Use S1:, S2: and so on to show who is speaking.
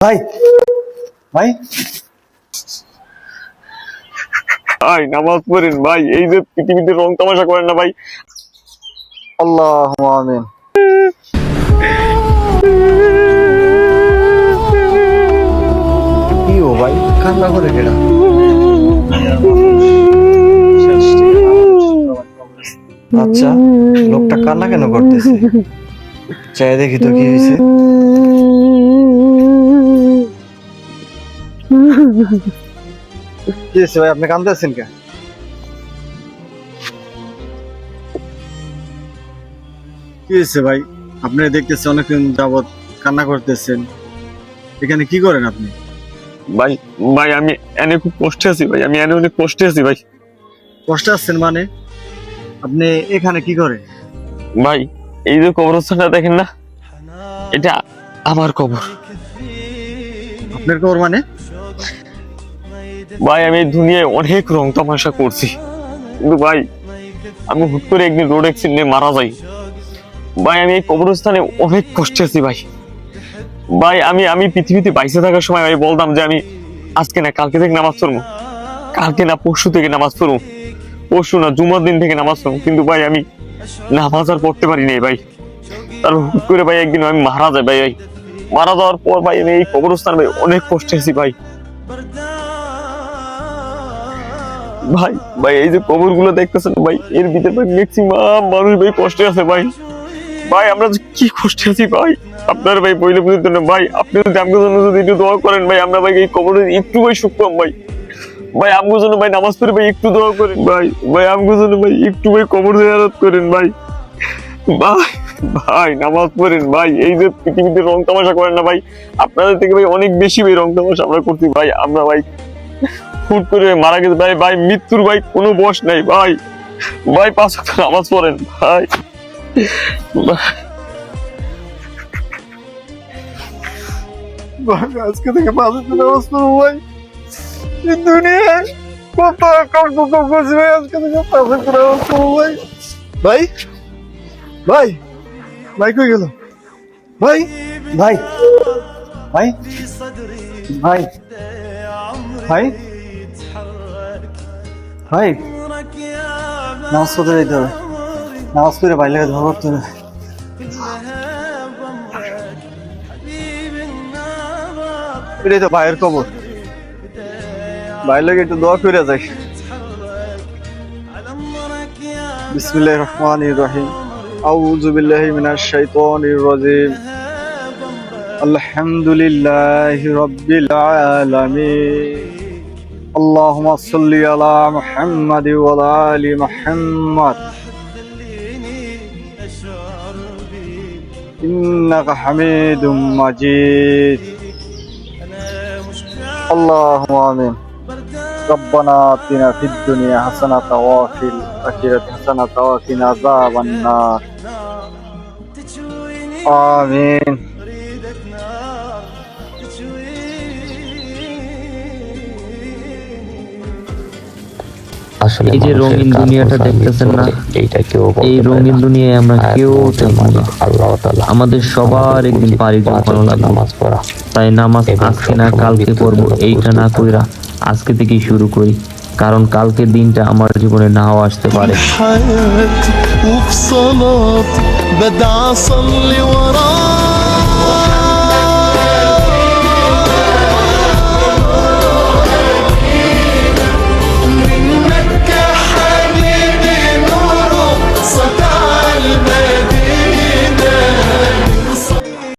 S1: ভাই ভাই
S2: ভাই নামাজ পড়েন ভাই, এই যে পৃথিবীতে রং তামাশা করেন না ভাই।
S1: আল্লাহুম্মা আমিন। কি ও ভাই, কান্না করে কেডা? আচ্ছা, লোকটা কান্না কেন করতেছে? চাই দেখি তো কি হয়েছে। কি হয়েছে ভাই, আপনি কাঁদতেছেন কেন? কি হয়েছে ভাই, আপনি দেখতেছি অনেকদিন যাবত কান্না করতেছেন, এখানে কি করেন আপনি?
S2: ভাই ভাই আমি এনে খুব কষ্টে আছি ভাই, আমি এনে অনেক কষ্টে আছি ভাই।
S1: কষ্টে আছেন মানে? আপনি এখানে কি করেন?
S2: ভাই এই যে কবরস্থানটা দেখেন না, এটা আমার কবর।
S1: আপনার কবর মানে?
S2: ভাই আমি এই দুনিয়ায় অনেক রং তামাশা করছি, কিন্তু ভাই আমি হুট করে একদিন রোড অ্যাক্সিডেন্টে মারা যাই। ভাই আমি এই কবরস্থানে অনেক কষ্টে আছি ভাই। ভাই আমি আমি পৃথিবীতে বাইসে থাকার সময় আমি বলতাম যে আমি আজকে না কালকে থেকে নামাজ পড়বো, কালকে না পরশু থেকে নামাজ পড়বো, পরশু না জুমার দিন থেকে নামাজ পড়বো, কিন্তু ভাই আমি নামাজ আর পড়তে পারি নাই ভাই। তারপর হুট করে ভাই একদিন আমি মারা যায় ভাই। ভাই মারা যাওয়ার পর ভাই আমি এই কবরস্থান ভাই অনেক কষ্টে আছি ভাই। ভাই ভাই এই যে কবর গুলো দেখতেছেন ভাই, এর ভিতরে ভাই ম্যাক্সিমাম মানুষ ভাই কষ্টে আছে ভাই। ভাই আমরা যে কি কষ্টে আছি ভাই, আপনার ভাই বইলে বুঝতে না ভাই। আপনি যদি আমাদের জন্য যদি একটু দোয়া করেন ভাই, আমরা ভাই এই কবরে একটু ভাই সুখ পাম ভাই। ভাই আমগো জন্য ভাই নামাজ পড়ে ভাই একটু দোয়া করেন ভাই। ভাই আমগো জন্য ভাই একটু ভাই কবর জিয়ারত করেন ভাই। ভাই ভাই নামাজ পড়েন ভাই, এই যে পৃথিবীতে রং তামাশা করেন না ভাই, আপনাদের থেকে ভাই অনেক বেশি ভাই রং তামাশা আমরা করছি ভাই। আমরা ভাই হুট করে মারা গেছে ভাই, ভাই মৃত্যুর ভাই কোনো বয়স নাই ভাই। ভাই 5 ওয়াক্ত নামাজ পড়েন ভাই।
S1: আজকে থেকে 5 ওয়াক্ত নামাজ পড়বো ভাই। এই দুনিয়ায় কত কষ্ট করছি ভাই, আজকে থেকে 5 ওয়াক্ত নামাজ পড়বো ভাই। ভাই ভাই ভাই কই গেল? ভাই ভাই ভাই ভাই ভাই ভাই নামাজ পড়তে যাইতে হবে, নামাজ পড়ে ভাই লাগে ধরা করতে হবে। এটাই তো ভাইয়ের কবর, ভাই লাগে একটু দোয়া করে যাই। বিসমিল্লাহির রহমানির রহিম। আউযু বিল্লাহি মিনাশ শাইতানির রাজিম। আলহামদুলিল্লাহি রাব্বিল আলামিন। আল্লাহুম্মা সাল্লি আলা মুহাম্মাদ ওয়া আলা আলি মুহাম্মাদ ইন্নাকা হামিদুম মাজিদ। আল্লাহুম্মা আমিন। ربنا آتنا في الدنيا حسنة وفي الآخرة حسنة وقنا عذاب النار آمين।
S3: আসলে এই যে রঙিন দুনিয়াটা দেখতেছেন না, এই রঙিন দুনিয়ায় আমরা কেউ থাকবো না। আল্লাহ তাআলা আমাদের সবার একদিন পাড়ি জমানো লাগবে নামাজ পড়া। তাই নামাজ আজকে না কালকে পড়বো এইটা না কইরা আজকে থেকেই শুরু করি, কারণ কালকের দিনটা আমার জীবনে নাও আসতে পারে।